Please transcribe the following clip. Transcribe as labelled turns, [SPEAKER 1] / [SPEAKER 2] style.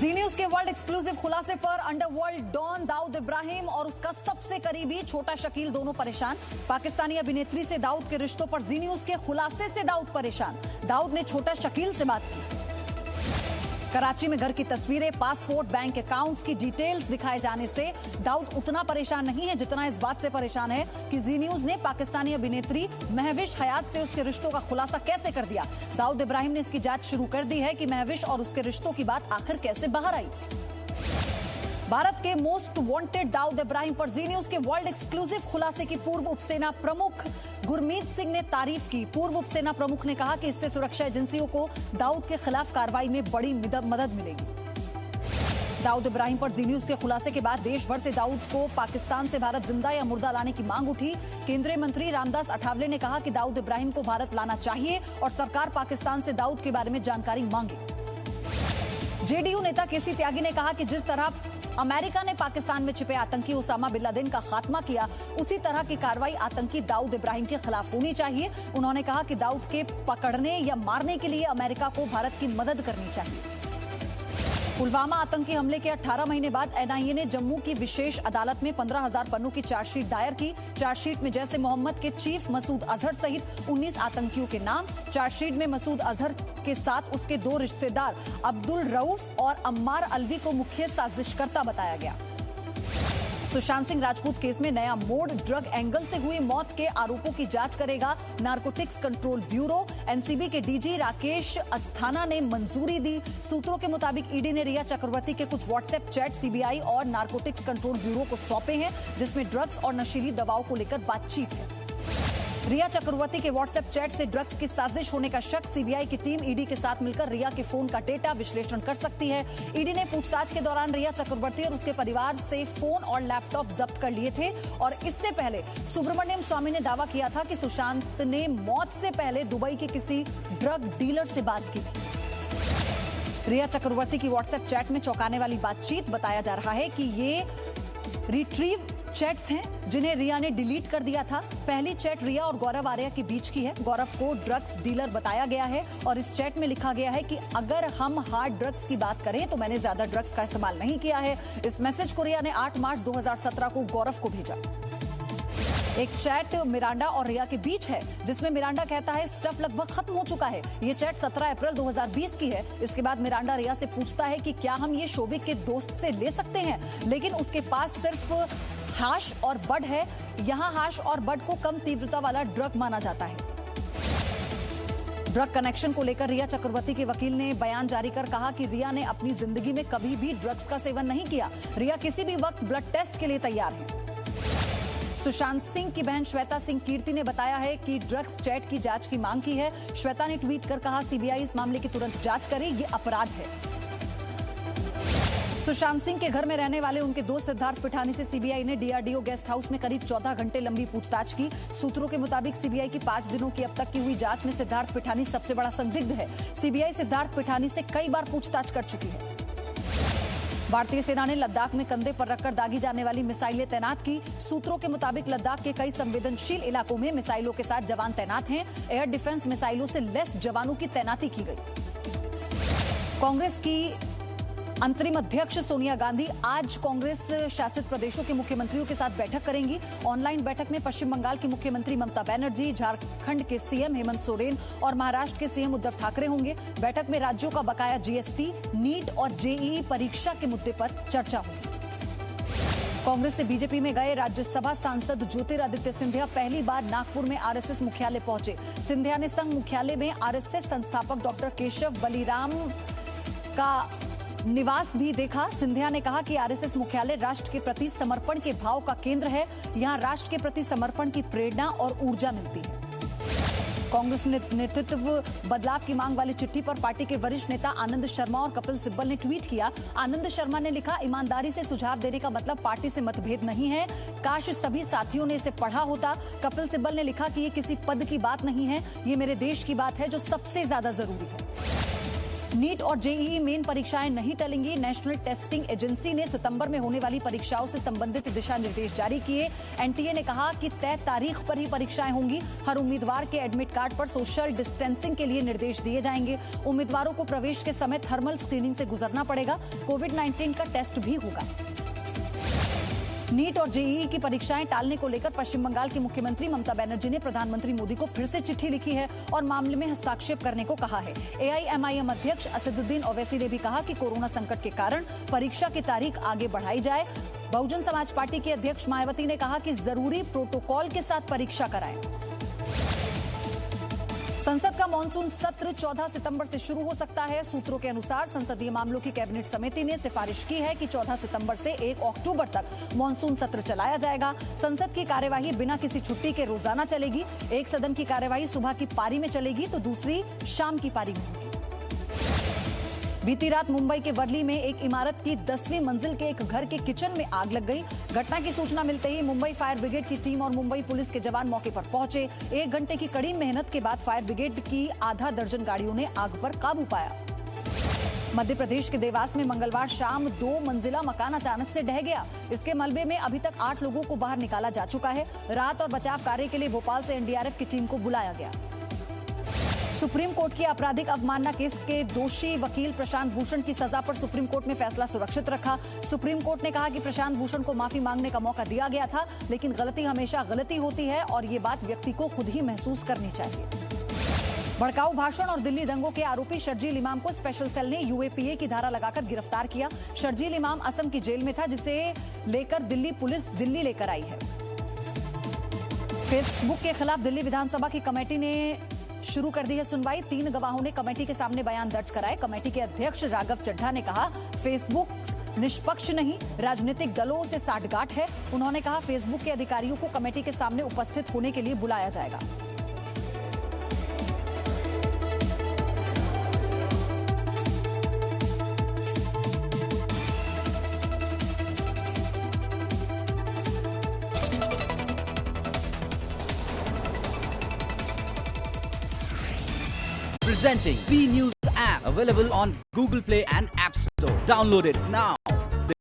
[SPEAKER 1] जी news के world exclusive खुलासे पर अंडरवर्ल्ड डॉन दाऊद इब्राहिम और उसका सबसे करीबी छोटा शकील दोनों परेशान। पाकिस्तानी अभिनेत्री से दाऊद के रिश्तों पर जी न्यूज के खुलासे से दाऊद परेशान। दाऊद ने छोटा शकील से बात की। कराची में घर की तस्वीरें, पासपोर्ट, बैंक अकाउंट्स की डिटेल्स दिखाए जाने से दाऊद उतना परेशान नहीं है जितना इस बात से परेशान है कि जी न्यूज ने पाकिस्तानी अभिनेत्री महविश हयात से उसके रिश्तों का खुलासा कैसे कर दिया। दाऊद इब्राहिम ने इसकी जांच शुरू कर दी है कि महविश और उसके रिश्तों की बात आखिर कैसे बाहर आई। भारत के मोस्ट वांटेड दाऊद इब्राहिम पर जी न्यूज के वर्ल्ड एक्सक्लूसिव खुलासे की पूर्व उपसेना प्रमुख गुरमीत सिंह ने तारीफ की। पूर्व उपसेना प्रमुख ने कहा कि इससे सुरक्षा एजेंसियों को दाऊद के खिलाफ कार्रवाई में बड़ी मदद मिलेगी। दाऊद इब्राहिम पर जी न्यूज के खुलासे के बाद देश भर से दाऊद को पाकिस्तान से भारत जिंदा या मुर्दा लाने की मांग उठी। केंद्रीय मंत्री रामदास अठावले ने कहा कि दाऊद इब्राहिम को भारत लाना चाहिए और सरकार पाकिस्तान से दाऊद के बारे में जानकारी मांगे। जेडीयू नेता केसी त्यागी ने कहा कि जिस तरह अमेरिका ने पाकिस्तान में छिपे आतंकी ओसामा बिन लादेन का खात्मा किया, उसी तरह की कार्रवाई आतंकी दाऊद इब्राहिम के खिलाफ होनी चाहिए। उन्होंने कहा कि दाऊद के पकड़ने या मारने के लिए अमेरिका को भारत की मदद करनी चाहिए। पुलवामा आतंकी हमले के 18 महीने बाद एनआईए ने जम्मू की विशेष अदालत में 15,000 पन्नों की चार्जशीट दायर की। चार्जशीट में जैसे मोहम्मद के चीफ मसूद अजहर सहित 19 आतंकियों के नाम। चार्जशीट में मसूद अजहर के साथ उसके 2 रिश्तेदार अब्दुल रऊफ और अम्मार अलवी को मुख्य साजिशकर्ता बताया गया। सुशांत सिंह राजपूत केस में नया मोड़, ड्रग एंगल से हुई मौत के आरोपों की जांच करेगा नारकोटिक्स कंट्रोल ब्यूरो। एनसीबी के डीजी राकेश अस्थाना ने मंजूरी दी। सूत्रों के मुताबिक ईडी ने रिया चक्रवर्ती के कुछ व्हाट्सएप चैट सीबीआई और नारकोटिक्स कंट्रोल ब्यूरो को सौंपे हैं, जिसमें ड्रग्स और नशीली दवाओं को लेकर बातचीत है। रिया चक्रवर्ती के व्हाट्सएप चैट से ड्रग्स की साजिश होने का शक। सीबीआई की टीम ईडी के साथ मिलकर रिया के फोन का डेटा विश्लेषण कर सकती है। ईडी ने पूछताछ के दौरान रिया चक्रवर्ती और उसके परिवार से फोन और लैपटॉप जब्त कर लिए थे और इससे पहले सुब्रमण्यम स्वामी ने दावा किया था कि सुशांत ने मौत से पहले दुबई के किसी ड्रग डीलर से बात की थी। रिया चक्रवर्ती की व्हाट्सएप चैट में चौंकाने वाली बातचीत। बताया जा रहा है कि ये रिट्रीव चैट्स हैं जिन्हें रिया ने डिलीट कर दिया था। पहली चैट रिया और गौरव आर्या के बीच की है। गौरव को ड्रग्स डीलर बताया गया है और इस चैट में लिखा गया है कि अगर हम हार्ड ड्रग्स की बात करें तो मैंने ज्यादा ड्रग्स का इस्तेमाल नहीं किया है। इस मैसेज को रिया ने 8 मार्च 2017 को गौरव को भेजा। एक चैट मिरांडा और रिया के बीच है जिसमें मिरांडा कहता है स्टफ लगभग खत्म हो चुका है। ये चैट 17 अप्रैल 2020 की है। इसके बाद मिरांडा रिया से पूछता है कि क्या हम ये शोभिक के दोस्त से ले सकते हैं, लेकिन उसके पास सिर्फ हाश और बड है। यहां हाश और बड को कम तीव्रता वाला ड्रग माना जाता है। ड्रग कनेक्शन को लेकर रिया चक्रवर्ती के वकील ने बयान जारी कर कहा कि रिया ने अपनी जिंदगी में कभी भी ड्रग्स का सेवन नहीं किया। रिया किसी भी वक्त ब्लड टेस्ट के लिए तैयार है। सुशांत सिंह की बहन श्वेता सिंह कीर्ति ने बताया है कि ड्रग्स चैट की जांच की मांग की है। श्वेता ने ट्वीट कर कहा, सीबीआई इस मामले की तुरंत जांच करे, ये अपराध है। सुशांत सिंह के घर में रहने वाले उनके दोस्त सिद्धार्थ पिठानी से सीबीआई ने डीआरडीओ गेस्ट हाउस में करीब 14 घंटे लंबी पूछताछ की। सूत्रों के मुताबिक सीबीआई की 5 दिनों की अब तक की हुई जांच में सिद्धार्थ पिठानी सबसे बड़ा संदिग्ध है। सीबीआई सिद्धार्थ पिठानी से कई बार पूछताछ कर चुकी है। भारतीय सेना ने लद्दाख में कंधे पर रखकर दागी जाने वाली मिसाइलें तैनात की। सूत्रों के मुताबिक लद्दाख के कई संवेदनशील इलाकों में मिसाइलों के साथ जवान तैनात हैं। एयर डिफेंस मिसाइलों से लैस जवानों की तैनाती की गई। कांग्रेस की अंतरिम अध्यक्ष सोनिया गांधी आज कांग्रेस शासित प्रदेशों के मुख्यमंत्रियों के साथ बैठक करेंगी। ऑनलाइन बैठक में पश्चिम बंगाल की मुख्यमंत्री ममता बनर्जी, झारखंड के सीएम हेमंत सोरेन और महाराष्ट्र के सीएम उद्धव ठाकरे होंगे। बैठक में राज्यों का बकाया जीएसटी, नीट और जेईई परीक्षा के मुद्दे पर चर्चा होगी। कांग्रेस से बीजेपी में गए राज्यसभा सांसद ज्योतिरादित्य सिंधिया पहली बार नागपुर में आरएसएस मुख्यालय पहुंचे। सिंधिया ने संघ मुख्यालय में आरएसएस संस्थापक डॉक्टर केशव बलिराम का निवास भी देखा। सिंधिया ने कहा कि आरएसएस मुख्यालय राष्ट्र के प्रति समर्पण के भाव का केंद्र है। यहां राष्ट्र के प्रति समर्पण की प्रेरणा और ऊर्जा मिलती है। कांग्रेस नेतृत्व बदलाव की मांग वाली चिट्ठी पर पार्टी के वरिष्ठ नेता आनंद शर्मा और कपिल सिब्बल ने ट्वीट किया। आनंद शर्मा ने लिखा, ईमानदारी से सुझाव देने का मतलब पार्टी से मतभेद नहीं है। काश सभी साथियों ने इसे पढ़ा होता। कपिल सिब्बल ने लिखा कि ये किसी पद की बात नहीं है, ये मेरे देश की बात है जो सबसे ज्यादा जरूरी है। नीट और जेईई मेन परीक्षाएं नहीं टलेंगी। नेशनल टेस्टिंग एजेंसी ने सितंबर में होने वाली परीक्षाओं से संबंधित दिशा निर्देश जारी किए। एनटीए ने कहा कि तय तारीख पर ही परीक्षाएं होंगी। हर उम्मीदवार के एडमिट कार्ड पर सोशल डिस्टेंसिंग के लिए निर्देश दिए जाएंगे। उम्मीदवारों को प्रवेश के समय थर्मल स्क्रीनिंग से गुजरना पड़ेगा। कोविड-19 का टेस्ट भी होगा। नीट और जेईई की परीक्षाएं टालने को लेकर पश्चिम बंगाल की मुख्यमंत्री ममता बनर्जी ने प्रधानमंत्री मोदी को फिर से चिट्ठी लिखी है और मामले में हस्तक्षेप करने को कहा है। एआईएमआईएम अध्यक्ष असदुद्दीन ओवैसी ने भी कहा कि कोरोना संकट के कारण परीक्षा की तारीख आगे बढ़ाई जाए। बहुजन समाज पार्टी की अध्यक्ष मायावती ने कहा कि जरूरी प्रोटोकॉल के साथ परीक्षा कराएं। संसद का मॉनसून सत्र 14 सितंबर से शुरू हो सकता है। सूत्रों के अनुसार संसदीय मामलों की कैबिनेट समिति ने सिफारिश की है कि 14 सितंबर से 1 अक्टूबर तक मॉनसून सत्र चलाया जाएगा। संसद की कार्यवाही बिना किसी छुट्टी के रोजाना चलेगी। एक सदन की कार्यवाही सुबह की पारी में चलेगी तो दूसरी शाम की पारी में होगी। बीती रात मुंबई के वर्ली में एक इमारत की 10वीं मंजिल के एक घर के किचन में आग लग गई। घटना की सूचना मिलते ही मुंबई फायर ब्रिगेड की टीम और मुंबई पुलिस के जवान मौके पर पहुंचे। 1 घंटे की कड़ी मेहनत के बाद फायर ब्रिगेड की आधा दर्जन गाड़ियों ने आग पर काबू पाया। मध्य प्रदेश के देवास में मंगलवार शाम 2 मंजिला मकान अचानक से ढह गया। इसके मलबे में अभी तक 8 लोगों को बाहर निकाला जा चुका है। राहत और बचाव कार्य के लिए भोपाल से एनडीआरएफ की टीम को बुलाया गया। सुप्रीम कोर्ट की आपराधिक अवमानना केस के दोषी वकील प्रशांत भूषण की सजा पर सुप्रीम कोर्ट ने फैसला सुरक्षित रखा। सुप्रीम कोर्ट ने कहा कि प्रशांत भूषण को माफी मांगने का मौका दिया गया था, लेकिन गलती हमेशा गलती होती है और ये बात व्यक्ति को खुद ही महसूस करनी चाहिए। भड़काऊ भाषण और दिल्ली दंगों के आरोपी शर्जील इमाम को स्पेशल सेल ने यूएपीए की धारा लगाकर गिरफ्तार किया। शर्जील इमाम असम की जेल में था, जिसे लेकर दिल्ली पुलिस दिल्ली लेकर आई है। फेसबुक के खिलाफ दिल्ली विधानसभा की कमेटी ने शुरू कर दी है सुनवाई। 3 गवाहों ने कमेटी के सामने बयान दर्ज कराए। कमेटी के अध्यक्ष राघव चड्ढा ने कहा, फेसबुक निष्पक्ष नहीं, राजनीतिक दलों से साठगांठ है। उन्होंने कहा, फेसबुक के अधिकारियों को कमेटी के सामने उपस्थित होने के लिए बुलाया जाएगा।
[SPEAKER 2] Presenting B News app, available on Google Play and App Store. Download it now.